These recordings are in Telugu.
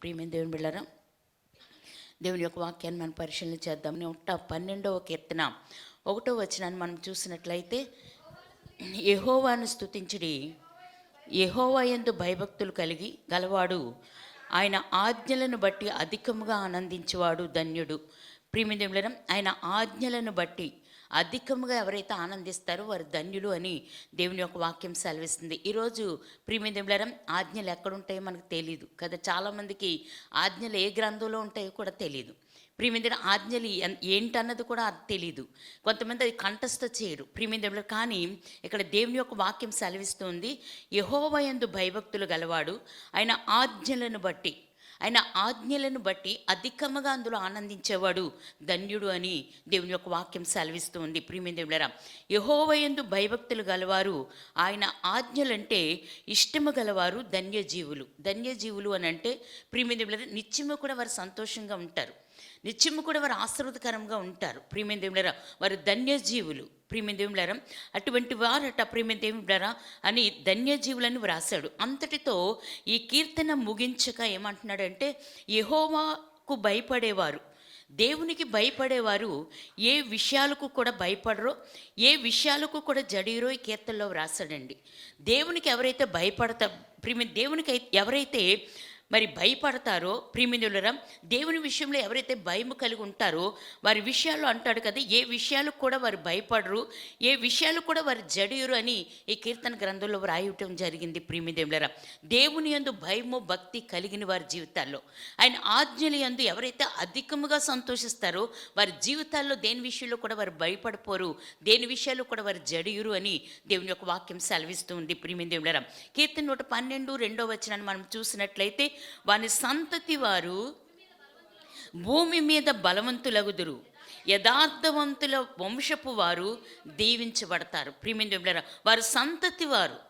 ప్రియమైన దేవుని బిడ్డలారా, దేవుని యొక్క వాక్యాన్ని మనం పరిశీలన చేద్దాం. 112వ కీర్తన 1వ వచనాన్ని మనం చూసినట్లయితే, యెహోవాను స్తుతించుడి, యెహోవా యందు భయభక్తులు కలిగి గలవాడు, ఆయన ఆజ్ఞలను బట్టి అధికముగా ఆనందించేవాడు ధన్యుడు. ప్రియమైన దేవుని బిడ్డలారా, ఆయన ఆజ్ఞలను బట్టి అధికముగా ఎవరైతే ఆనందిస్తారో వారు ధన్యులు అని దేవుని యొక్క వాక్యం సెలవిస్తుంది. ఈరోజు ప్రియమైన దేవుని బిడ్డలారా, ఆజ్ఞలు ఎక్కడుంటాయో మనకు తెలియదు కదా. చాలామందికి ఆజ్ఞలు ఏ గ్రంథంలో ఉంటాయో కూడా తెలియదు. ప్రియమైన ఆజ్ఞలు ఏంటన్నది కూడా తెలియదు. కొంతమంది అది కంఠస్థ చేయరు ప్రియమైన దేవుని బిడ్డలారా. కానీ ఇక్కడ దేవుని యొక్క వాక్యం సెలవిస్తుంది, యెహోవా యందు భయభక్తులు గలవాడు, ఆయన ఆజ్ఞలను బట్టి అధికముగా అందులో ఆనందించేవాడు ధన్యుడు అని దేవుని యొక్క వాక్యం సెలవిస్తూ ఉంది. ప్రియమైన దేవులారా, యెహోవా యందు భయభక్తులు గలవారు, ఆయన ఆజ్ఞలంటే ఇష్టము గలవారు ధన్యజీవులు అని అంటే ప్రియమైన దేవులారా, నిత్యము కూడా వారు సంతోషంగా ఉంటారు, నిత్యము కూడా వారు ఆశీర్వాదకరంగా ఉంటారు. ప్రియమైన దేవులారా, వారు ధన్యజీవులు. ప్రియమైన దేవులారా, అటువంటి వారట ప్రియమైన దేవులారా అని ధన్యజీవులని వ్రాసాడు. అంతటితో ఈ కీర్తన ముగించక ఏమంటున్నాడంటే, యెహోవాకు భయపడేవారు, దేవునికి భయపడేవారు ఏ విషయాలకు కూడా భయపడరో, ఏ విషయాలకు కూడా జడిరో ఈ కీర్తనలో వ్రాసాడండి. దేవునికి ఎవరైతే దేవునికి ఎవరైతే భయపడతారో ప్రియమైన దేవులారా, దేవుని విషయంలో ఎవరైతే భయము కలిగి ఉంటారో వారి విషయాల్లో అంటాడు కదా, ఏ విషయాలకు కూడా వారు భయపడరు, ఏ విషయాలు కూడా వారు జడియరు అని ఈ కీర్తన గ్రంథంలో వ్రాయటం జరిగింది. ప్రియమైన దేవులారా, దేవుని యందు భయము భక్తి కలిగిన వారి జీవితాల్లో, ఆయన ఆజ్ఞల యందు ఎవరైతే అధికముగా సంతోషిస్తారో వారి జీవితాల్లో దేని విషయంలో కూడా వారు భయపడిపోరు, దేని విషయాల్లో కూడా వారు జడియరు అని దేవుని యొక్క వాక్యం సెలవిస్తూ ఉంది. ప్రియమైన దేవులారా, కీర్తన 112 వచనాన్ని మనం చూసినట్లయితే, వాని సంతతి వారు భూమి మీద బలవంతులగుదురు, యథార్థవంతుల వంశపు వారు దీవించబడతారు. ప్రియమైన దేవులారా, వారు సంతతి వారు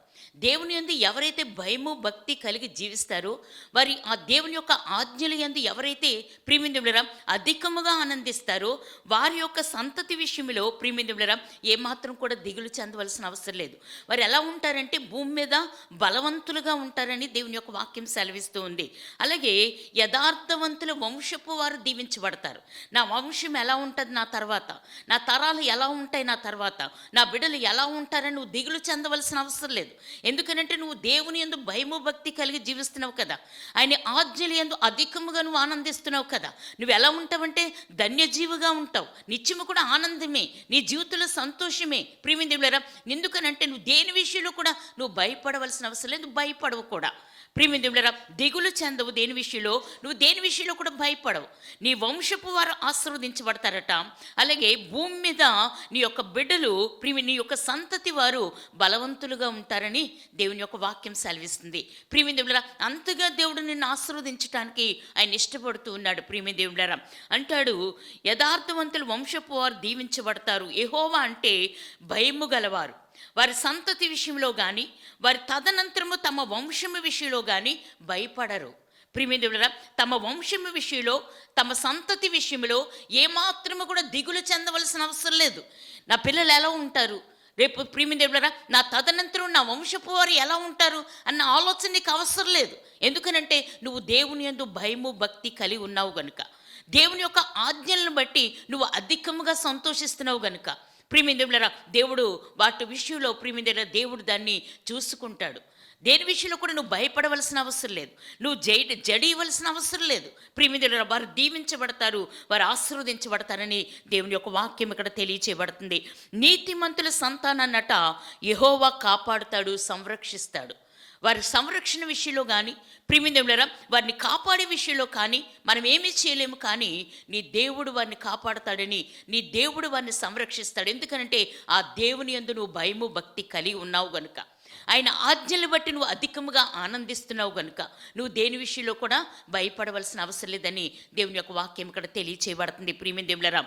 దేవుని యందు ఎవరైతే భయము భక్తి కలిగి జీవిస్తారో, వారి ఆ దేవుని యొక్క ఆజ్ఞల యందు ఎవరైతే ప్రియమైన దేవులారా అధికముగా ఆనందిస్తారో వారి యొక్క సంతతి విషయంలో ప్రియమైన దేవులారా ఏమాత్రం కూడా దిగులు చెందవలసిన అవసరం లేదు. వారు ఎలా ఉంటారంటే భూమి మీద బలవంతులుగా ఉంటారని దేవుని యొక్క వాక్యం సెలవిస్తూ ఉంది. అలాగే యథార్థవంతుల వంశపు వారు దీవించబడతారు. నా వంశం ఎలా ఉంటుంది నా తర్వాత, నా తరాలు ఎలా ఉంటాయి నా తర్వాత, నా బిడ్డలు ఎలా ఉంటారని నువ్వు దిగులు చెందవలసిన అవసరం లేదు. ఎందుకనంటే నువ్వు దేవుని యందు భయము భక్తి కలిగి జీవిస్తున్నావు కదా, ఆయన ఆజ్ఞల యందు అధికముగా నువ్వు ఆనందిస్తున్నావు కదా. నువ్వు ఎలా ఉంటావంటే ధన్యజీవిగా ఉంటావు, నిత్యము కూడా ఆనందమే, నీ జీవితంలో సంతోషమే. ప్రియమైన దేవులారా, ఎందుకనంటే నువ్వు దేని విషయంలో కూడా నువ్వు భయపడవలసిన అవసరం లేదు, భయపడవు కూడా. ప్రియమైన దేవులారా, దిగులు చెందవు దేని విషయంలో, నువ్వు దేని విషయంలో కూడా భయపడవు. నీ వంశపు వారు ఆశీర్వదించబడతారట. అలాగే భూమి మీద నీ యొక్క బిడ్డలు నీ యొక్క సంతతి వారు బలవంతులుగా ఉంటారని దేవుని యొక్క వాక్యం సెలవిస్తుంది. ప్రియమైన దేవులారా, అంతగా దేవుడు నిన్ను ఆశీర్వదించడానికి ఆయన ఇష్టపడుతూ ఉన్నాడు. ప్రియమైన దేవులారా అంటాడు, యథార్థవంతులు వంశపు వారు దీవించబడతారు. యెహోవా అంటే భయము గలవారు, వారి సంతతి విషయంలో కానీ వారి తదనంతరము తమ వంశము విషయంలో కానీ భయపడరు. ప్రియమైన దేవులారా, తమ వంశము విషయంలో తమ సంతతి విషయంలో ఏమాత్రము కూడా దిగులు చెందవలసిన అవసరం లేదు. నా పిల్లలు ఎలా ఉంటారు రేపు, ప్రియమైన దేవులారా నా తదనంతరం నా వంశపు వారు ఎలా ఉంటారు అన్న ఆలోచన నీకు అవసరం లేదు. ఎందుకనంటే నువ్వు దేవుని యందు భయము భక్తి కలిగి ఉన్నావు గనుక, దేవుని యొక్క ఆజ్ఞలను బట్టి నువ్వు అధికముగా సంతోషిస్తున్నావు గనుక ప్రియమైన దేవులారా దేవుడు వాటి విషయంలో ప్రియమైన దేవులారా దేవుడు దాన్ని చూసుకుంటాడు. దేని విషయంలో కూడా నువ్వు భయపడవలసిన అవసరం లేదు, నువ్వు జడియవలసిన అవసరం లేదు. ప్రియమైన దేవులారా, వారు దీవించబడతారు, వారు ఆశీర్వదించబడతారని దేవుని యొక్క వాక్యం ఇక్కడ తెలియచేయబడుతుంది. నీతిమంతుల సంతానాన్నట యెహోవా కాపాడుతాడు, సంరక్షిస్తాడు. వారి సంరక్షణ విషయంలో కానీ ప్రియమైన దేవులారా వారిని కాపాడే విషయంలో కానీ మనం ఏమీ చేయలేము, కానీ నీ దేవుడు వారిని కాపాడుతాడని, నీ దేవుడు వారిని సంరక్షిస్తాడు. ఎందుకనంటే ఆ దేవుని యందు నువ్వు భయము భక్తి కలిగి ఉన్నావు గనుక, ఆయన ఆజ్ఞలు బట్టి నువ్వు అధికముగా ఆనందిస్తున్నావు గనుక నువ్వు దేని విషయంలో కూడా భయపడవలసిన అవసరం లేదని దేవుని యొక్క వాక్యం ఇక్కడ తెలియచేయబడుతుంది. ప్రియమైన దేవులారా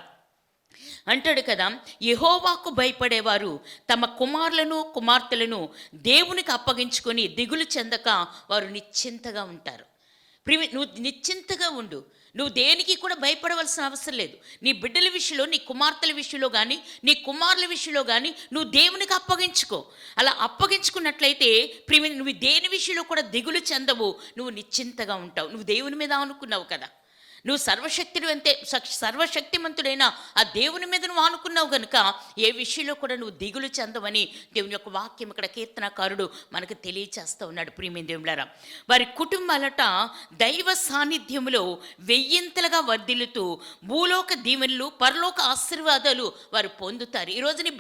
అంటాడు కదా, యెహోవాకు భయపడేవారు తమ కుమారులను కుమార్తెలను దేవునికి అప్పగించుకొని దిగులు చెందక వారు నిశ్చింతగా ఉంటారు. నువ్వు నిశ్చింతగా ఉండు. నువ్వు దేనికి కూడా భయపడవలసిన అవసరం లేదు. నీ బిడ్డల విషయంలో, నీ కుమార్తెల విషయంలో కానీ, నీ కుమారుల విషయంలో కానీ నువ్వు దేవునికి అప్పగించుకో. అలా అప్పగించుకున్నట్లయితే నువ్వు దేని విషయంలో కూడా దిగులు చెందవు. నువ్వు నిశ్చింతగా ఉంటావు. నువ్వు దేవుని మీద అనుకున్నావు కదా. నువ్వు సర్వశక్తిమంతుడైన ఆ దేవుని మీద నువ్వు ఆనుకున్నావు కనుక ఏ విషయంలో కూడా నువ్వు దిగులు చెందవని దేవుని యొక్క వాక్యం ఇక్కడ కీర్తనకారుడు మనకు తెలియచేస్తూ ఉన్నాడు. ప్రియమైన దేవులారా, వారి కుటుంబాలట దైవ సాన్నిధ్యములో వెయ్యింతలుగా వర్ధిల్లుతూ భూలోక దీవెనలు, పరలోక ఆశీర్వాదాలు వారు పొందుతారు. ఈరోజు నీ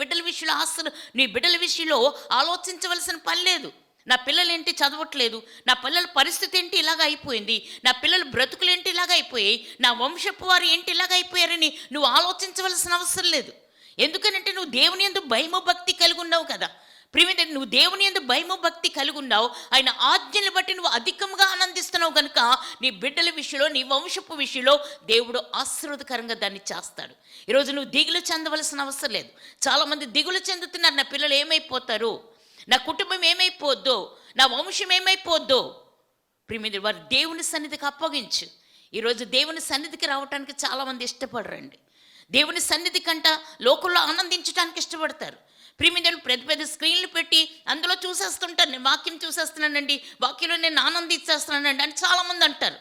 బిడ్డల విషయంలో ఆలోచించవలసిన పని లేదు. నా పిల్లలేంటి చదవట్లేదు, నా పిల్లల పరిస్థితి ఏంటి ఇలాగ అయిపోయింది, నా పిల్లల బ్రతుకులేంటి ఇలాగ అయిపోయాయి, నా వంశపు వారు ఏంటి ఇలాగ అయిపోయారని నువ్వు ఆలోచించవలసిన అవసరం లేదు. ఎందుకనంటే నువ్వు దేవుని యందు భయము భక్తి కలిగి ఉన్నావు కదా. ప్రియమైన, నువ్వు దేవుని యందు భయము భక్తి కలిగి ఉన్నావు. ఆయన ఆజ్ఞలు బట్టి నువ్వు అధికంగా ఆనందిస్తున్నావు కనుక నీ బిడ్డల విషయంలో, నీ వంశపు విషయంలో దేవుడు ఆశీర్వాదకరంగా దాన్ని చేస్తాడు. ఈరోజు నువ్వు దిగులు చెందవలసిన అవసరం లేదు. చాలామంది దిగులు చెందుతున్నారు, నా పిల్లలు ఏమైపోతారు, నా కుటుంబం ఏమైపోద్దో, నా వంశం ఏమైపోద్దో. ప్రియమైన, వారు దేవుని సన్నిధికి అప్పగించు. ఈరోజు దేవుని సన్నిధికి రావటానికి చాలామంది ఇష్టపడరండి. దేవుని సన్నిధి కంట లోకంలో ఆనందించడానికి ఇష్టపడతారు. ప్రియమైన, పెద్ద పెద్ద స్క్రీన్లు పెట్టి అందులో చూసేస్తుంటారు. నేను వాక్యం చూసేస్తున్నానండి, వాక్యంలో నేను ఆనందించేస్తున్నానండి అని చాలామంది అంటారు.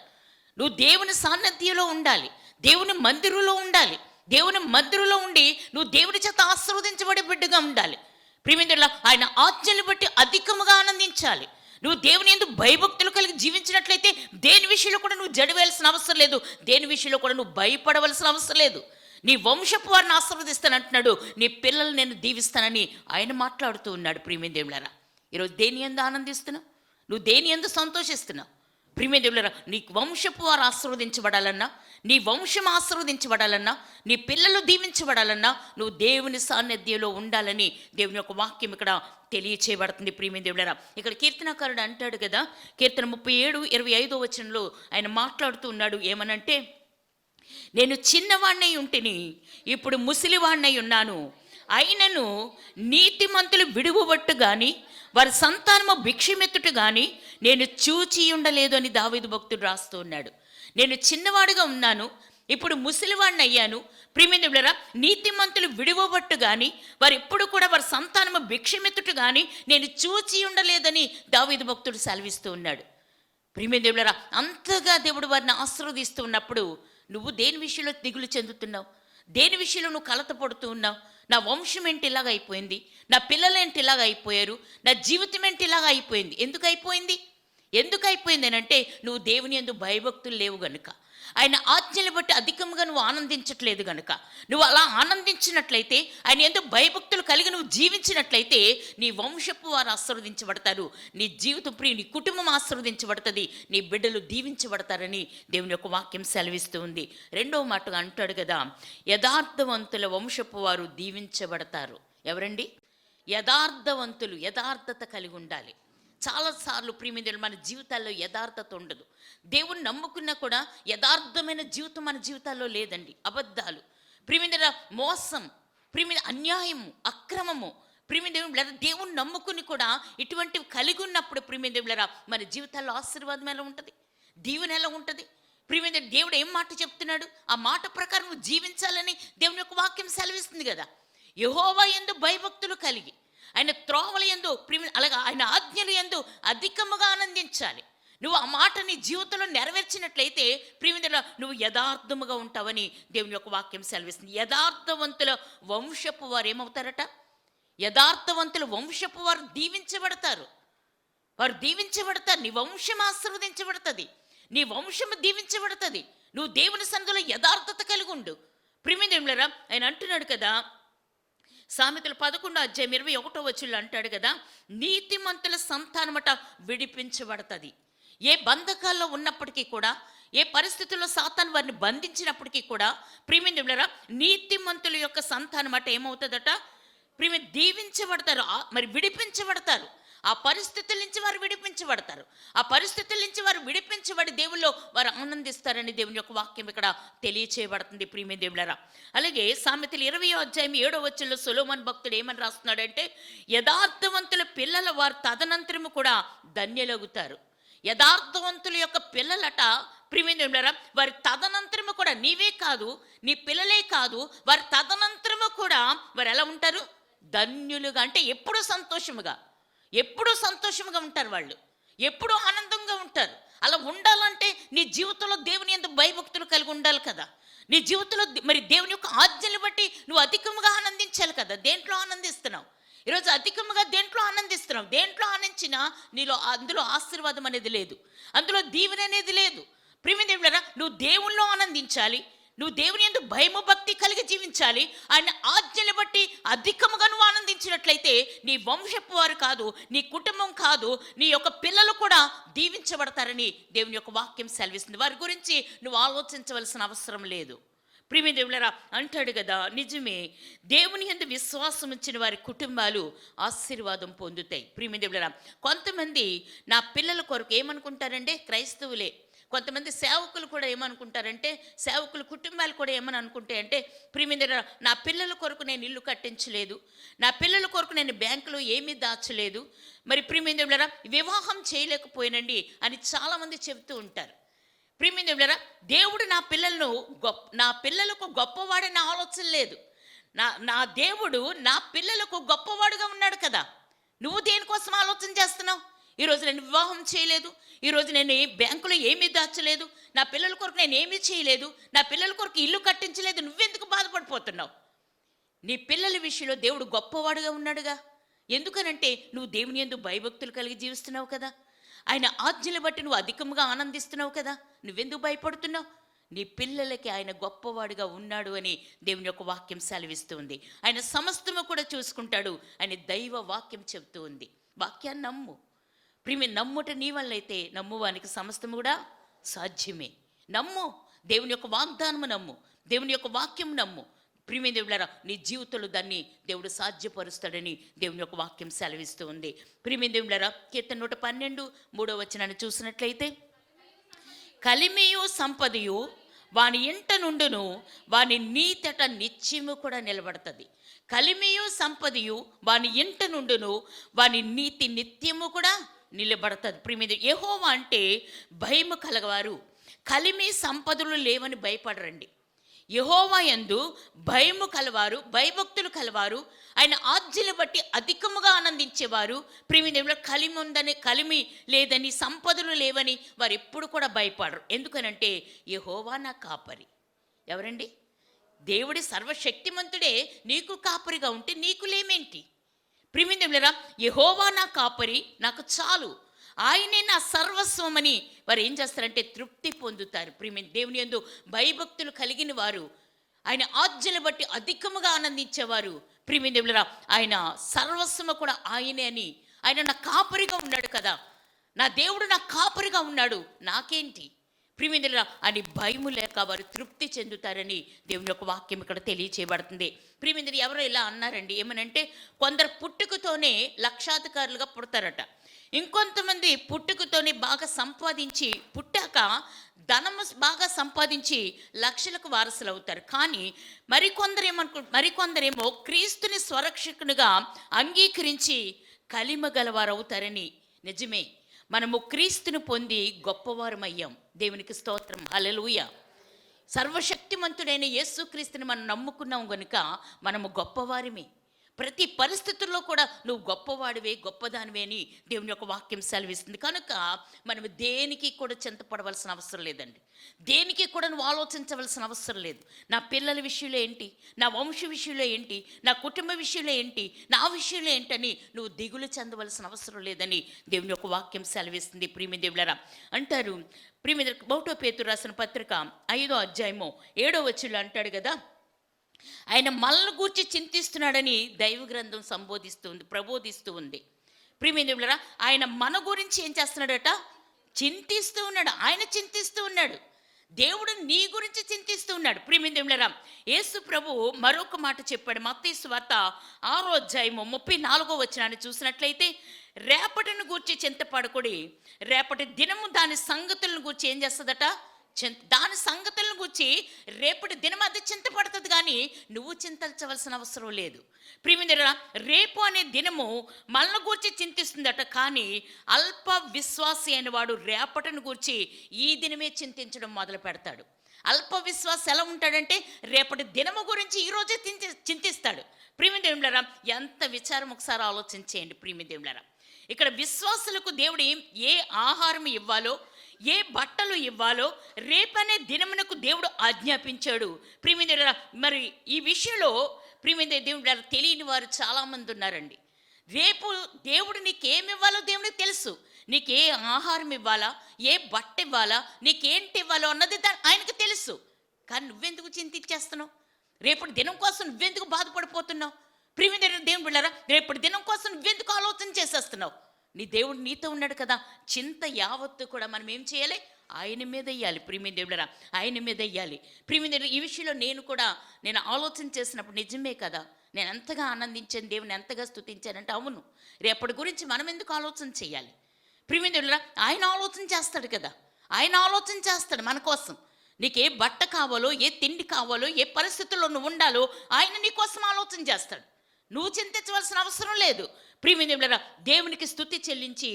నువ్వు దేవుని సాన్నిధ్యంలో ఉండాలి, దేవుని మందిరంలో ఉండాలి. దేవుని మందిరంలో ఉండి నువ్వు దేవుని చేత ఆశీర్వదించబడే బిడ్డగా ఉండాలి. ప్రియమైన, ఆయన ఆజ్ఞలు బట్టి అధికముగా ఆనందించాలి. నువ్వు దేవుని యందు భయభక్తులు కలిగి జీవించినట్లయితే దేని విషయంలో కూడా నువ్వు జడివేయాల్సిన అవసరం లేదు. దేని విషయంలో కూడా నువ్వు భయపడవలసిన అవసరం లేదు. నీ వంశపు వారిని ఆశీర్వదిస్తానంటున్నాడు, నీ పిల్లలు నేను దీవిస్తానని ఆయన మాట్లాడుతూ ఉన్నాడు. ప్రియమైన దేవులారా, ఈరోజు దేని యందు ఆనందిస్తున్నావు, నువ్వు దేని యందు సంతోషిస్తున్నావు? ప్రియమైన దేవులారా, నీ వంశపు వారు ఆశీర్వదించబడాలన్నా, నీ వంశం ఆశీర్వదించబడాలన్నా, నీ పిల్లలు దీవించబడాలన్నా నువ్వు దేవుని సాన్నిధ్యంలో ఉండాలని దేవుని యొక్క వాక్యం ఇక్కడ తెలియచేయబడుతుంది. ప్రియమైన దేవులారా, ఇక్కడ కీర్తనకారుడు అంటాడు కదా, కీర్తన 37:25 వచనంలో ఆయన మాట్లాడుతూ ఉన్నాడు. ఏమనంటే, నేను చిన్నవాణ్ణై ఉంటిని, ఇప్పుడు ముసలివాణ్ణై ఉన్నాను, అయినను నీతిమంతులు విడువబట్టు గాని వారి సంతానము భిక్షమెత్తుట గాని నేను చూచి ఉండలేదు అని దావీదు భక్తుడు రాస్తూ ఉన్నాడు. నేను చిన్నవాడుగా ఉన్నాను, ఇప్పుడు ముసలివాడిని అయ్యాను. ప్రియమైన దేవులారా, నీతిమంతులు విడువబట్టు కానీ వారు ఎప్పుడు కూడా వారి సంతానము భిక్షమెత్తుట కానీ నేను చూచి ఉండలేదని దావీదు భక్తుడు సెలవిస్తూ ఉన్నాడు. ప్రియమైన దేవులారా, అంతగా దేవుడు వారిని ఆశీర్వదిస్తూ ఉన్నప్పుడు నువ్వు దేని విషయంలో దిగులు చెందుతున్నావు? దేని విషయంలో నువ్వు కలత పడుతూ ఉన్నావు? నా వంశం ఏంటి ఇలాగ అయిపోయింది, నా పిల్లలు ఏంటి ఇలాగ అయిపోయారు, నా జీవితం ఏంటి ఇలాగ అయిపోయింది. ఎందుకు అయిపోయింది అని అంటే నువ్వు దేవుని యందు భయభక్తులు లేవు గనుక, ఆయన ఆజ్ఞలు బట్టి అధికంగా నువ్వు ఆనందించట్లేదు గనుక. నువ్వు అలా ఆనందించినట్లయితే, ఆయన యందు భయభక్తులు కలిగి నువ్వు జీవించినట్లయితే నీ వంశపు వారు ఆశీర్వదించబడతారు, నీ జీవితం నీ కుటుంబం ఆశీర్వదించబడుతుంది, నీ బిడ్డలు దీవించబడతారని దేవుని యొక్క వాక్యం సెలవిస్తూ ఉంది. రెండవ మాటగా అంటాడు కదా, యథార్థవంతుల వంశపు వారు దీవించబడతారు. ఎవరండి? యథార్థవంతులు. యథార్థత కలిగి ఉండాలి. చాలాసార్లు ప్రియమైన మన జీవితాల్లో యథార్థత ఉండదు. దేవుని నమ్ముకున్నా కూడా యథార్థమైన జీవితం మన జీవితాల్లో లేదండి. అబద్ధాలు, ప్రియమైన మోసం, ప్రియమైన అన్యాయము, అక్రమము, ప్రియమైన దేవుని నమ్ముకుని కూడా ఇటువంటివి కలిగి ఉన్నప్పుడు ప్రియమైన మన జీవితాల్లో ఆశీర్వాదం ఎలా ఉంటుంది, దీవెన ఎలా ఉంటుంది? ప్రియమైన దేవుడు ఏం మాట చెప్తున్నాడు, ఆ మాట ప్రకారం నువ్వు జీవించాలని దేవుని యొక్క వాక్యం సెలవిస్తుంది కదా. యెహోవా యందు భయభక్తులు కలిగి ఆయన త్రోవల యందు అలాగా ఆయన ఆజ్ఞలు యందు అధికముగా ఆనందించాలి. నువ్వు ఆ మాట నీ జీవితంలో నెరవేర్చినట్లయితే ప్రియమైన నువ్వు యథార్థముగా ఉంటావని దేవుని యొక్క వాక్యం సెలవిస్తుంది. యథార్థవంతుల వంశపు వారు ఏమవుతారట? యథార్థవంతుల వంశపు వారు దీవించబడతారు. నీ వంశం ఆశీర్వదించబడుతుంది, నీ వంశము దీవించబడుతుంది. నువ్వు దేవుని సన్నిధిలో యథార్థత కలిగి ఉండు. ప్రియమైన ఆయన అంటున్నాడు కదా, సామెతలు 11:21 అంటాడు కదా, నీతిమంతుల సంతానమట విడిపించబడుతుంది. ఏ బంధకాల్లో ఉన్నప్పటికీ కూడా, ఏ పరిస్థితుల్లో సాతాను వారిని బంధించినప్పటికీ కూడా ప్రియమైన నీతిమంతుల యొక్క సంతానమట ఏమవుతుందట? దీవించబడతారు, మరి విడిపించబడతారు. ఆ పరిస్థితుల నుంచి వారు విడిపించబడతారు. ఆ పరిస్థితుల నుంచి వారు విడిపించబడి దేవుల్లో వారు ఆనందిస్తారని దేవుని యొక్క వాక్యం ఇక్కడ తెలియచేయబడుతుంది. ప్రియమైన దేవులారా, అలాగే సామెతలు 20:7 సొలొమోను భక్తుడు ఏమని రాస్తున్నాడంటే, యథార్థవంతుల పిల్లల వారు తదనంతరము కూడా ధన్యులగుతారు. యథార్థవంతుల యొక్క పిల్లలట ప్రియమైన వారి తదనంతరము కూడా, నీవే కాదు నీ పిల్లలే కాదు, వారి తదనంతరము కూడా వారు ఎలా ఉంటారు? ధన్యులుగా. అంటే ఎప్పుడూ సంతోషముగా ఉంటారు వాళ్ళు, ఎప్పుడూ ఆనందంగా ఉంటారు. అలా ఉండాలంటే నీ జీవితంలో దేవుని యందు భయభక్తులు కలిగి ఉండాలి కదా. నీ జీవితంలో మరి దేవుని యొక్క ఆజ్ఞలు బట్టి నువ్వు అధికంగా ఆనందించాలి కదా. దేంట్లో ఆనందిస్తున్నావు ఈరోజు? అధికంగా దేంట్లో ఆనందిస్తున్నావు? దేంట్లో ఆనందించినా అందులో ఆశీర్వాదం అనేది లేదు, అందులో దీవెన అనేది లేదు. ప్రియమైన నువ్వు దేవుల్లో ఆనందించాలి, నువ్వు దేవుని యందు భయము భక్తి కలిగి జీవించాలి. ఆయన ఆజ్ఞలు బట్టి అధికముగా నువ్వు ఆనందించినట్లయితే నీ వంశపు వారు కాదు, నీ కుటుంబం కాదు, నీ యొక్క పిల్లలు కూడా దీవించబడతారని దేవుని యొక్క వాక్యం సెలవిస్తుంది. వారి గురించి నువ్వు ఆలోచించవలసిన అవసరం లేదు. ప్రియమైన అంటాడు కదా, నిజమే, దేవుని యందు విశ్వాసం ఉంచిన వారి కుటుంబాలు ఆశీర్వాదం పొందుతాయి. ప్రియమైన కొంతమంది నా పిల్లల కొరకు ఏమనుకుంటారంటే, క్రైస్తవులే, కొంతమంది సేవకులు కూడా ఏమనుకుంటారంటే, సేవకుల కుటుంబాలు కూడా ఏమని అనుకుంటాయి అంటే, ప్రియమైన నా పిల్లల కొరకు నేను ఇల్లు కట్టించలేదు, నా పిల్లల కొరకు నేను బ్యాంకులో ఏమీ దాచలేదు, మరి ప్రియమైన వివాహం చేయలేకపోయినండి అని చాలామంది చెబుతూ ఉంటారు. ప్రియమైన దేవుడు నా పిల్లలకు గొప్పవాడని ఆలోచన లేదు. నా దేవుడు నా పిల్లలకు గొప్పవాడుగా ఉన్నాడు కదా. నువ్వు దేనికోసం ఆలోచన చేస్తున్నావు? ఈరోజు నేను వివాహం చేయలేదు, ఈరోజు నేను బ్యాంకులో ఏమీ దాచలేదు, నా పిల్లల కొరకు నేను ఏమీ చేయలేదు, నా పిల్లల కొరకు ఇల్లు కట్టించలేదు, నువ్వెందుకు బాధపడిపోతున్నావు? నీ పిల్లల విషయంలో దేవుడు గొప్పవాడుగా ఉన్నాడుగా. ఎందుకనంటే నువ్వు దేవుని యందు భయభక్తులు కలిగి జీవిస్తున్నావు కదా, ఆయన ఆజ్ఞలు బట్టి నువ్వు అధికంగా ఆనందిస్తున్నావు కదా. నువ్వెందుకు భయపడుతున్నావు? నీ పిల్లలకి ఆయన గొప్పవాడుగా ఉన్నాడు అని దేవుని యొక్క వాక్యం సెలవిస్తూ ఉంది. ఆయన సమస్తము కూడా చూసుకుంటాడు అని దైవ వాక్యం చెబుతూ ఉంది. వాక్యాన్ని నమ్ము ప్రియమే. నమ్ముట నీ వల్ల అయితే నమ్మువానికి సమస్తము కూడా సాధ్యమే. నమ్ము, దేవుని యొక్క వాగ్దానము నమ్ము, దేవుని యొక్క వాక్యం నమ్ము. ప్రియమైన దేవులారా, నీ జీవితంలో దాన్ని దేవుడు సాధ్యపరుస్తాడని దేవుని యొక్క వాక్యం సెలవిస్తూ ఉంది. ప్రియమైన దేవులారా, కీర్తన 112:3 చూసినట్లయితే, కలిమియు సంపదయు వాని ఇంట నుండును, వాని నీతట నిత్యము కూడా నిలబడుతుంది. కలిమియు సంపదయు వాని ఇంట నుండును, వాని నీతి నిత్యము కూడా నిలబడుతుంది. ప్రియమైన యెహోవా అంటే భయము కలగవారు కలిమి సంపదలు లేవని భయపడరండి. యెహోవా యందు భయము కలవారు, భయభక్తులు కలవారు, ఆయన ఆజ్ఞలు బట్టి అధికముగా ఆనందించేవారు. ప్రియమైన కలిమి లేదని, సంపదలు లేవని వారు ఎప్పుడు కూడా భయపడరు. ఎందుకనంటే యెహోవా నా కాపరి. ఎవరండి? దేవుడి సర్వశక్తిమంతుడే నీకు కాపరిగా ఉంటే నీకు లేమేంటి? ప్రియమైన యెహోవా నా కాపరి, నాకు చాలు, ఆయనే నా సర్వస్వమని వారు ఏం చేస్తారంటే తృప్తి పొందుతారు. ప్రియమైన దేవుని యందు భయభక్తులు కలిగిన వారు, ఆయన ఆజ్ఞలు బట్టి అధికముగా ఆనందించేవారు. ప్రియమైన ఆయన సర్వస్వము కూడా ఆయనే అని, ఆయన నా కాపరిగా ఉన్నాడు కదా, నా దేవుడు నా కాపరిగా ఉన్నాడు, నాకేంటి ప్రియమైన అని భయము లేక వారు తృప్తి చెందుతారని దేవుని యొక్క వాక్యం ఇక్కడ తెలియచేయబడుతుంది. ప్రియమైన ఎవరో ఇలా అన్నారండి, ఏమనంటే కొందరు పుట్టుకతోనే లక్షాధికారులుగా పుడతారట, ఇంకొంతమంది పుట్టుకతోనే బాగా సంపాదించి పుట్టాక ధనము బాగా సంపాదించి లక్షలకు వారసులు అవుతారు. కానీ మరికొందరేమో క్రీస్తుని స్వరక్షకునిగా అంగీకరించి కలిమ గలవారు అవుతారని. నిజమే, మనము క్రీస్తును పొంది గొప్పవారమయ్యాం. దేవునికి స్తోత్రం, హల్లెలూయా. సర్వశక్తిమంతుడైన యేసుక్రీస్తుని మనం నమ్ముకున్నాం కనుక మనము గొప్పవారిమే. ప్రతి పరిస్థితుల్లో కూడా నువ్వు గొప్పవాడివే, గొప్పదానివే అని దేవుని యొక్క వాక్యం సెలవిస్తుంది. కనుక మనం దేనికి కూడా చింతపడవలసిన అవసరం లేదండి, దేనికి కూడా నువ్వు ఆలోచించవలసిన అవసరం లేదు. నా పిల్లల విషయంలో ఏంటి, నా వంశ విషయంలో ఏంటి, నా కుటుంబ విషయంలో ఏంటి, నా విషయంలో ఏంటని నువ్వు దిగులు చెందవలసిన అవసరం లేదని దేవుని యొక్క వాక్యం సెలవిస్తుంది. ప్రియమైన దేవులారా అంటారు, ప్రియమైన 1 పేతురు రాసిన పత్రిక 5వ అధ్యాయము 7వ వచనంలో అంటాడు కదా, ఆయన మనల్ని గూర్చి చింతిస్తున్నాడని దైవ గ్రంథం ప్రబోధిస్తూ ఉంది. ప్రియమైన దేవులారా, ఆయన మన గురించి ఏం చేస్తున్నాడట? చింతిస్తూ ఉన్నాడు. ఆయన చింతిస్తూ ఉన్నాడు, దేవుడు నీ గురించి చింతిస్తూ ఉన్నాడు. ప్రియమైన దేవులారా, యేసు ప్రభువు మరొక మాట చెప్పాడు. మత్తయి సువార్త 6వ అధ్యాయము 34వ వచనాన్ని చూసినట్లయితే, రేపటిని గూర్చి చింతపడకుడి, రేపటి దినము దాని సంగతులను గూర్చి ఏం చేస్తుందట? దాని సంగతులను గురించి రేపటి దినం అది చింతపడుతుంది, కానీ నువ్వు చింతించవలసిన అవసరం లేదు. ప్రియమిత్రులారా, రేపు అనే దినము మనల్ని గూర్చి చింతిస్తుందట, కానీ అల్ప విశ్వాసి అయిన వాడు రేపటిని గూర్చి ఈ దినమే చింతించడం మొదలు పెడతాడు. అల్ప విశ్వాసం ఎలా ఉంటాడంటే రేపటి దినము గురించి ఈరోజే చింతిస్తాడు. ప్రియమిత్రులారా, ఎంత విచారం ఒకసారి ఆలోచించేయండి. ప్రియమిత్రులారా, ఇక్కడ విశ్వాసులకు దేవుడు ఏ ఆహారం ఇవ్వాలో, ఏ బట్టలు ఇవ్వాలో రేపనే దినమునకు దేవుడు ఆజ్ఞాపించాడు. ప్రియమిత్రులారా, మరి ఈ విషయంలో ప్రియమిత్రులారా తెలియని వారు చాలామంది ఉన్నారండి. రేపు దేవుడు నీకేమి ఇవ్వాలో దేవునికి తెలుసు. నీకు ఏ ఆహారం ఇవ్వాలా, ఏ బట్ట ఇవ్వాలా, నీకేంటి ఇవ్వాలో అన్నది ఆయనకు తెలుసు. కానీ నువ్వెందుకు చింతించేస్తున్నావు? రేపటి దినం కోసం నువ్వెందుకు బాధపడిపోతున్నావు? ప్రియమిత్రులారా, దేవుని బిడ్డలారా, రేపటి దినం కోసం నువ్వెందుకు ఆలోచన చేసేస్తున్నావు? నీ దేవుడు నీతో ఉన్నాడు కదా. చింత యావత్తు కూడా మనం ఏం చేయాలి? ఆయన మీద వెయ్యాలి. ప్రియమిత్రులారా, ఆయన మీద వెయ్యాలి. ప్రియమిత్రులారా, ఈ విషయంలో నేను ఆలోచన చేసినప్పుడు నిజమే కదా, నేను ఎంతగా ఆనందించాను, దేవుని ఎంతగా స్తుతించానంటే అవును, రేపటి గురించి మనం ఎందుకు ఆలోచన చేయాలి? ప్రియమిత్రులారా, ఆయన ఆలోచన చేస్తాడు కదా, ఆయన ఆలోచన చేస్తాడు మన కోసం. నీకు ఏ బట్ట కావాలో, ఏ తిండి కావాలో, ఏ పరిస్థితుల్లో నువ్వు ఉండాలో ఆయన నీ కోసం ఆలోచన చేస్తాడు. నువ్వు చింతించవలసిన అవసరం లేదు. ప్రియమిత్రులారా, దేవునికి స్తుతి చెల్లించి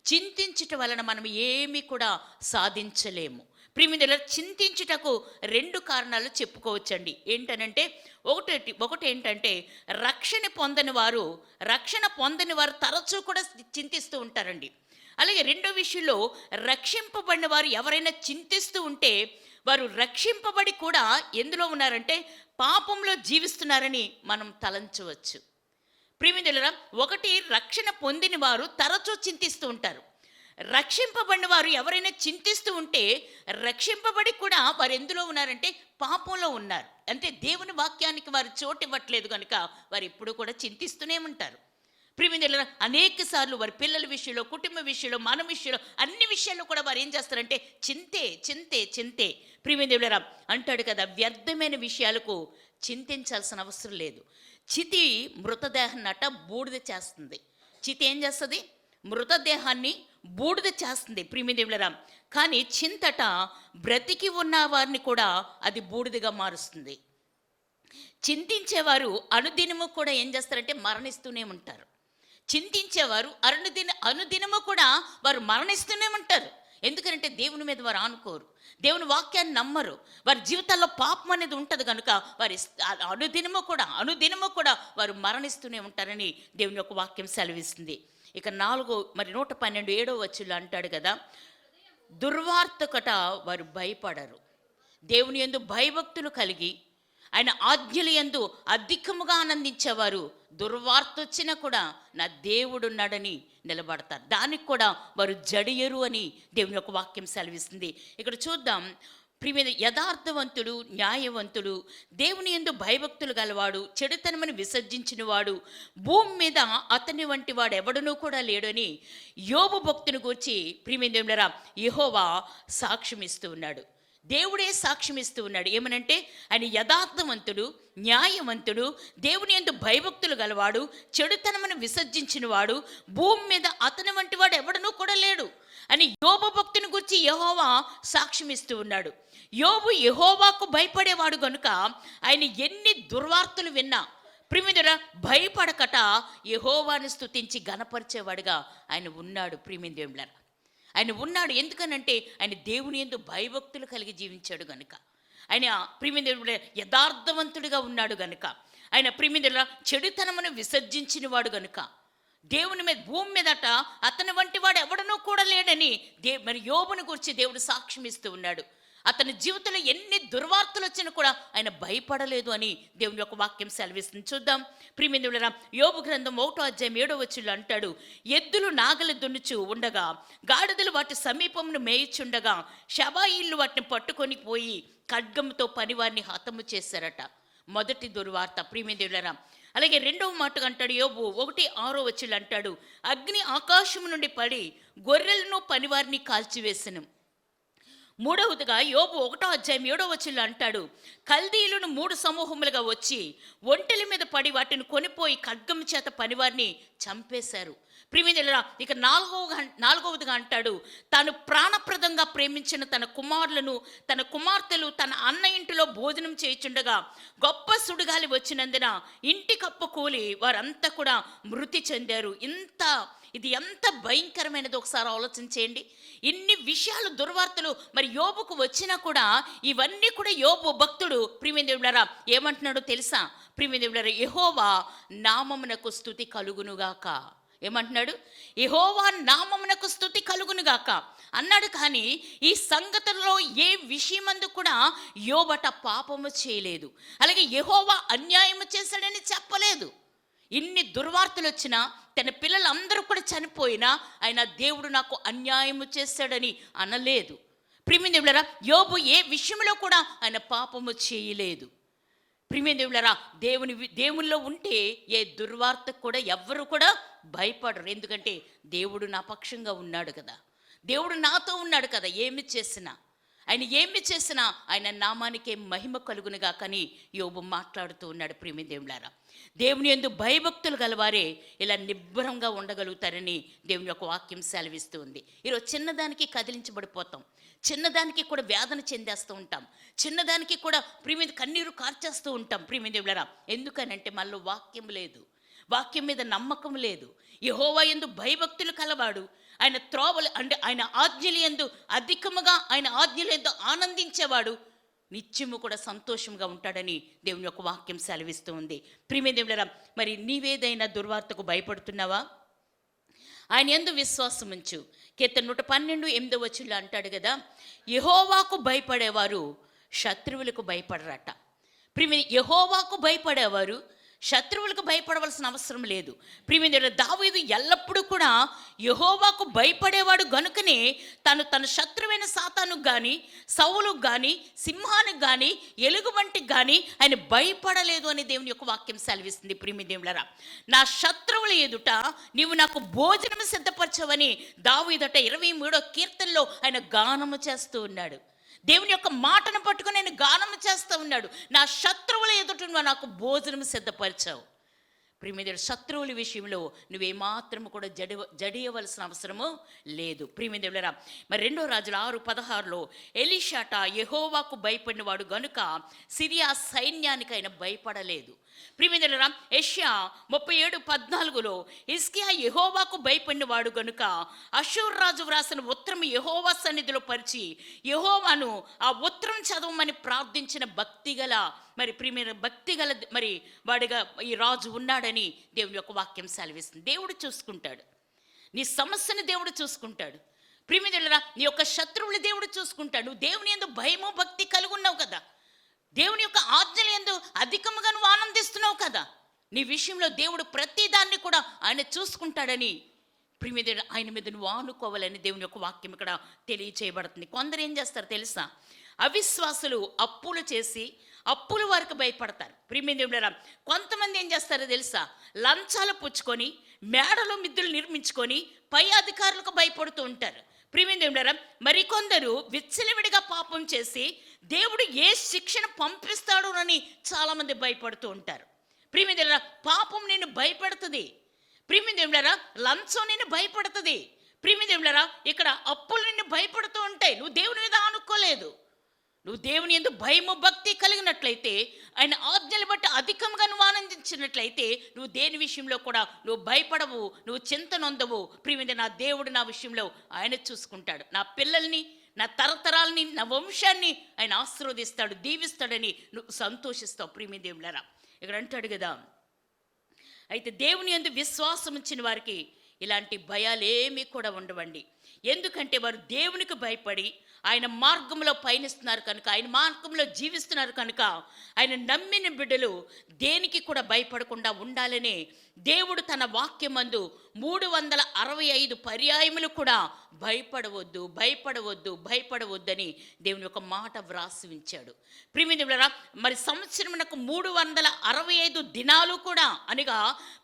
చింతించుట వలన మనం ఏమీ కూడా సాధించలేము. ప్రియమిత్రులారా, చింతించుటకు 2 కారణాలు చెప్పుకోవచ్చండి. ఏంటనంటే ఒకటి ఏంటంటే రక్షణ పొందని వారు తరచూ కూడా చింతిస్తూ ఉంటారండి. అలాగే రెండో విషయంలో రక్షింపబడిన వారు ఎవరైనా చింతిస్తూ ఉంటే వారు రక్షింపబడి కూడా ఎందులో ఉన్నారంటే పాపంలో జీవిస్తున్నారని మనం తలంచవచ్చు. ప్రియమిత్రులారా, ఒకటి రక్షణ పొందిన వారు తరచూ చింతిస్తూ ఉంటారు. రక్షింపబడిన వారు ఎవరైనా చింతిస్తూ ఉంటే రక్షింపబడి కూడా వారు ఎందులో ఉన్నారంటే పాపంలో ఉన్నారు. అంటే దేవుని వాక్యానికి వారు చోటు ఇవ్వట్లేదు కనుక వారు ఎప్పుడూ కూడా చింతిస్తూనే ఉంటారు. ప్రియమిత్రులారా, అనేక సార్లు వారి పిల్లల విషయంలో, కుటుంబ విషయంలో, మన విషయంలో, అన్ని విషయాల్లో కూడా వారు ఏం చేస్తారంటే చింతే. ప్రియమిత్రులారా, అంటాడు కదా, వ్యర్థమైన విషయాలకు చింతించాల్సిన అవసరం లేదు. చితి మృతదేహాన్నట బూడిద చేస్తుంది. చితి ఏం చేస్తుంది? మృతదేహాన్ని బూడిద చేస్తుంది. ప్రియమిత్రులారా, కానీ చింతట బ్రతికి ఉన్న వారిని కూడా అది బూడిదగా మారుస్తుంది. చింతించేవారు అనుదినము కూడా ఏం చేస్తారంటే మరణిస్తూనే ఉంటారు. చింతించేవారు అనుదినము కూడా వారు మరణిస్తూనే ఉంటారు. ఎందుకంటే దేవుని మీద వారు ఆనుకోరు, దేవుని వాక్యాన్ని నమ్మరు, వారి జీవితాల్లో పాపం అనేది ఉంటుంది కనుక వారి అనుదినము కూడా వారు మరణిస్తూనే ఉంటారని దేవుని యొక్క వాక్యం సెలవిస్తుంది. ఇక 112 వచనంలో అంటాడు కదా, దుర్వార్తకట వారు భయపడరు. దేవుని యందు భయభక్తులు కలిగి ఆయన ఆజ్ఞల యందు అధికముగా ఆనందించేవారు దుర్వార్త వచ్చినా కూడా నా దేవుడున్నాడని నిలబడతారు. దానికి కూడా వారు జడియరు అని దేవుని యొక్క వాక్యం సెలవిస్తుంది. ఇక్కడ చూద్దాం. యథార్థవంతుడు, న్యాయవంతుడు, దేవుని యందు భయభక్తులు గలవాడు, చెడుతనమని విసర్జించిన వాడు భూమి మీద అతని వంటి వాడు ఎవడనూ కూడా లేడని యోబు భక్తుని గూర్చి ప్రియమిత్రులారా యెహోవా సాక్ష్యం ఇస్తూ ఉన్నాడు. దేవుడే సాక్ష్యం ఇస్తూ ఉన్నాడు. ఏమనంటే ఆయన యథార్థవంతుడు, న్యాయవంతుడు, దేవుని యందు భయభక్తులు గలవాడు, చెడుతనమని విసర్జించిన వాడు, భూమి మీద అతని వంటి వాడు ఎవడనూ కూడా లేడు అని యోబు భక్తుని గురించి యెహోవా సాక్ష్యం ఇస్తూ ఉన్నాడు. యోబు యెహోవాకు భయపడేవాడు కనుక ఆయన ఎన్ని దుర్వార్తలు విన్నా ప్రియమిత్రులారా భయపడకట యెహోవాను స్తుతించి గణపరిచేవాడుగా ఆయన ఉన్నాడు. ప్రియమిత్రులారా, ఆయన ఉన్నాడు. ఎందుకనంటే ఆయన దేవుని యందు భయభక్తులు కలిగి జీవించాడు గనుక, ఆయన ప్రియమిత్రులారా యథార్థవంతుడిగా ఉన్నాడు గనుక, ఆయన ప్రియమిత్రులారా చెడుతనమును విసర్జించిన వాడు గనుక, దేవుని మీద భూమి మీదట అతని వంటి వాడు ఎవడనూ కూడా లేడని మరి యోబుని గురించి దేవుడు సాక్ష్యం ఇస్తూ ఉన్నాడు. అతని జీవితంలో ఎన్ని దుర్వార్తలు వచ్చినా కూడా ఆయన భయపడలేదు అని దేవుని యొక్క వాక్యం సెలవిస్తుంది. చూద్దాం. ప్రియమిత్రులారా, యోబు గ్రంథం 1:7 అంటాడు, ఎద్దులు నాగలి దున్నుచు ఉండగా, గాడిదలు వాటి సమీపమును మేయిచుండగా, షబాయిళ్ళు వాటిని పట్టుకొని పోయి ఖడ్గంతో పనివారిని హతము చేశారట. మొదటి దుర్వార్త. ప్రియమిత్రులారా, అలాగే రెండవ మాట అంటాడు యోబు 1:6 అంటాడు, అగ్ని ఆకాశము నుండి పడి గొర్రెలను పనివారిని కాల్చివేసెను. మూడవదిగా యోబు 1:7 అంటాడు, కల్దీయులను 3 సమూహములుగా వచ్చి ఒంటెల మీద పడి వాటిని కొనిపోయి ఖడ్గం చేత పనివారిని చంపేశారు. ప్రియమిత్రులారా, ఇక నాలుగవదిగా అంటాడు, తాను ప్రాణప్రదంగా ప్రేమించిన తన కుమారులను తన కుమార్తెలు తన అన్న ఇంటిలో భోజనం చేయుచుండగా గొప్ప సుడిగాలి వచ్చినందున ఇంటి కప్పు కూలి వారంతా కూడా మృతి చెందారు. ఇది ఎంత భయంకరమైనది ఒకసారి ఆలోచించేయండి. ఇన్ని విషయాలు దుర్వార్తలు మరి యోబుకు వచ్చినా కూడా ఇవన్నీ కూడా యోబు భక్తుడు ప్రియమిత్రులారా ఏమంటున్నాడో తెలుసా? ప్రియమిత్రులారా, యెహోవా నామమునకు స్తుతి కలుగునుగాక. ఏమంటున్నాడు? యెహోవా నామమునకు స్తుతి కలుగునుగాక అన్నాడు. కానీ ఈ సంగతుల్లో ఏ విషయమందు కూడా యోబట పాపము చేయలేదు, అలాగే యెహోవా అన్యాయము చేశాడని చెప్పలేదు. ఇన్ని దుర్వార్తలు వచ్చినా, తన పిల్లలందరూ కూడా చనిపోయినా ఆయన దేవుడు నాకు అన్యాయము చేశాడని అనలేదు. ప్రియమిత్రులారా, యోబు ఏ విషయంలో కూడా ఆయన పాపము చేయలేదు. ప్రియమిత్రులారా, దేవునిలో ఉంటే ఏ దుర్వార్తకు కూడా ఎవ్వరు కూడా భయపడరు. ఎందుకంటే దేవుడు నా పక్షంగా ఉన్నాడు కదా, దేవుడు నాతో ఉన్నాడు కదా. ఏమి చేసినా ఆయన నామానికే మహిమ కలుగునుగా కానీ యోబు మాట్లాడుతూ ఉన్నాడు. ప్రియమిత్రులారా, దేవుని యందు భయభక్తులు గలవారే ఇలా నిబ్బరంగా ఉండగలుగుతారని దేవుని యొక్క వాక్యం సెలవిస్తూ ఉంది. ఈరోజు చిన్నదానికి కదిలించబడిపోతాం, చిన్నదానికి కూడా వేదన చెందేస్తూ ఉంటాం, చిన్నదానికి కూడా కన్నీరు కార్చేస్తూ ఉంటాం. ప్రియమిత్రులారా, ఎందుకనంటే మనలో వాక్యం లేదు, వాక్యం మీద నమ్మకం లేదు. యెహోవా యందు భయభక్తులు కలవాడు ఆయన త్రోవలు అంటే ఆయన ఆజ్ఞల యందు అధికముగా ఆయన ఆజ్ఞల యందు ఆనందించేవాడు నిత్యము కూడా సంతోషంగా ఉంటాడని దేవుని యొక్క వాక్యం సెలవిస్తూ ఉంది. ప్రియమిత్రులారా, మరి నీవేదైనా దుర్వార్తకు భయపడుతున్నావా? ఆయన యందు విశ్వాసం ఉంచు. కీర్తన 112:8 అంటాడు కదా, యెహోవాకు భయపడేవారు శత్రువులకు భయపడరట. యెహోవాకు భయపడేవారు శత్రువులకు భయపడవలసిన అవసరం లేదు. ప్రియమిత్రులారా, దావీదు ఎల్లప్పుడూ కూడా యెహోవాకు భయపడేవాడు గనుకనే తన శత్రువైన సాతానుకు కానీ, సౌలుకు కానీ, సింహానికి కానీ, ఎలుగుబంటికి కానీ ఆయన భయపడలేదు అని దేవుని యొక్క వాక్యం సెలవిస్తుంది. ప్రియమిత్రులారా, నా శత్రువుల ఎదుట నీవు నాకు భోజనం సిద్ధపరచవని దావీదట 23వ కీర్తనలో ఆయన గానము చేస్తూ ఉన్నాడు. దేవుని యొక్క మాటను పట్టుకుని నేను గానము చేస్తూ ఉన్నాడు. నా శత్రువుల ఎదుట నాకు భోజనం సిద్ధపరిచావు. ప్రియమిత్రుల, శత్రువుల విషయంలో నువ్వేమాత్రము కూడా జడియవలసిన అవసరము లేదు. ప్రియమిత్రులారా, మరి 2 రాజుల 6:16 ఎలీషాట యెహోవాకు భయపడినవాడు గనుక సిరియా సైన్యానికి ఆయన భయపడలేదు. ప్రియమిత్రులారా, యెషయా 37:14 హిజ్కియా యెహోవాకు భయపడినవాడు గనుక అష్షూరు రాజు వ్రాసిన ఉత్తరం యెహోవా సన్నిధిలో పరిచి యెహోవాను ఆ ఉత్తరం చదవమని ప్రార్థించిన భక్తిగల మరి వాడిగా ఈ రాజు ఉన్నాడని దేవుని యొక్క వాక్యం సెలవిస్తుంది. దేవుడు చూసుకుంటాడు, నీ సమస్యని దేవుడు చూసుకుంటాడు. ప్రియమిత్రులారా, నీ యొక్క శత్రువులు దేవుడు చూసుకుంటాడు. నువ్వు దేవుని యందు భయము భక్తి కలిగి ఉన్నావు కదా, దేవుని యొక్క ఆజ్ఞల యందు అధికముగా నువ్వు ఆనందిస్తున్నావు కదా, నీ విషయంలో దేవుడు ప్రతి దాన్ని కూడా ఆయన చూసుకుంటాడని ప్రియమిత్రులారా ఆయన మీద నువ్వు ఆనుకోవాలని దేవుని యొక్క వాక్యం ఇక్కడ తెలియచేయబడుతుంది. కొందరు ఏం చేస్తారు తెలుసా? అవిశ్వాసులు అప్పులు చేసి అప్పులు వారికి భయపడతారు. ప్రియమిత్రులారా, కొంతమంది ఏం చేస్తారో తెలుసా? లంచాలు పుచ్చుకొని మేడలో మిద్దులు నిర్మించుకొని పై అధికారులకు భయపడుతూ ఉంటారు. ప్రియమిత్రులారా, మరికొందరు విచ్చలవిడిగా పాపం చేసి దేవుడు ఏ శిక్షను పంపిస్తాడు అని చాలామంది భయపడుతూ ఉంటారు. ప్రియమిత్రులారా, పాపం నిన్ను భయపెడుతుంది. ప్రియమిత్రులారా, లంచం నిన్ను భయపడుతుంది. ప్రియమిత్రులారా, ఇక్కడ అప్పులు నిన్ను భయపడుతూ ఉంటాయి. నువ్వు దేవుని మీద ఆనుకోలేదు. నువ్వు దేవుని యందు భయము భక్తి కలిగినట్లయితే, ఆయన ఆజ్ఞలు బట్టి అధికంగా నువ్వు ఆనందించినట్లయితే నువ్వు దేని విషయంలో కూడా నువ్వు భయపడవు, నువ్వు చింత నొందవు. ప్రియమిత్రులారా, నా దేవుడు నా విషయంలో ఆయన చూసుకుంటాడు. నా పిల్లల్ని, నా తరతరాలని, నా వంశాన్ని ఆయన ఆశీర్వదిస్తాడు, దీవిస్తాడని నువ్వు సంతోషిస్తావు. ప్రియమిత్రులారా, ఇక్కడ అంటాడు కదా, అయితే దేవుని యందు విశ్వాసం ఉంచిన వారికి ఇలాంటి భయాలేమీ కూడా ఉండవండి. ఎందుకంటే వారు దేవునికి భయపడి ఆయన మార్గంలో పయనిస్తున్నారు కనుక, ఆయన మార్గంలో జీవిస్తున్నారు కనుక ఆయన నమ్మిన బిడ్డలు దేనికి కూడా భయపడకుండా ఉండాలని దేవుడు తన వాక్యమందు 365 పర్యాయములు కూడా భయపడవద్దని దేవుని యొక్క మాట వ్రాసి ఉంచాడు. ప్రియమిత్రులారా, మరి సంవత్సరమునకు 365 దినాలు కూడా అనగా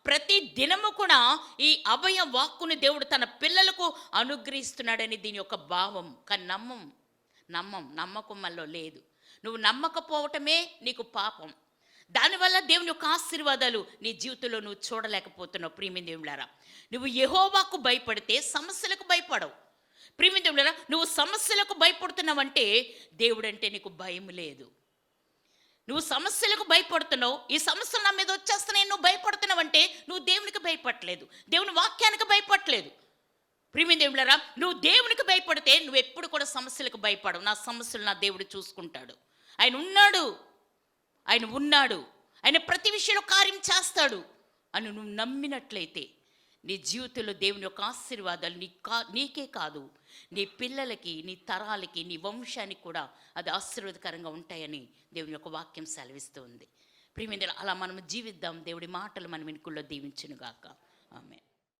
ప్రతి దినము కూడా ఈ అభయ వాక్కుని దేవుడు తన పిల్లలకు అనుగ్రహిస్తున్నాడని దీని యొక్క భావం. కానీ నమ్మకం మనలో లేదు. నువ్వు నమ్మకపోవటమే నీకు పాపం. దానివల్ల దేవుని యొక్క ఆశీర్వాదాలు నీ జీవితంలో నువ్వు చూడలేకపోతున్నావు. ప్రియమైన దేవులారా, నువ్వు యెహోవాకు భయపడితే సమస్యలకు భయపడవు. ప్రియమైన దేవులారా, నువ్వు సమస్యలకు భయపడుతున్నావంటే దేవుడంటే నీకు భయం లేదు. నువ్వు సమస్యలకు భయపడుతున్నావు, ఈ సమస్యలు నా మీద వచ్చేస్తున్నాయి, నువ్వు భయపడుతున్నావంటే నువ్వు దేవునికి భయపడలేదు, దేవుని వాక్యానికి భయపడలేదు. ప్రియమైన దేవులారా, నువ్వు దేవునికి భయపడితే నువ్వు ఎప్పుడు కూడా సమస్యలకు భయపడవు. నా సమస్యలు నా దేవుడు చూసుకుంటాడు, ఆయన ఉన్నాడు, ఆయన ప్రతి విషయంలో కార్యం చేస్తాడు అని నువ్వు నమ్మినట్లయితే నీ జీవితంలో దేవుని యొక్క ఆశీర్వాదాలు నీకే కాదు, నీ పిల్లలకి, నీ తరాలకి, నీ వంశానికి కూడా అది ఆశీర్వాదకరంగా ఉంటాయని దేవుని యొక్క వాక్యం సెలవిస్తూ ఉంది. ప్రియమైన అలా మనం జీవిద్దాం. దేవుడి మాటలు మన వెనుకల్లో దీవించునుగాక. ఆమేన్.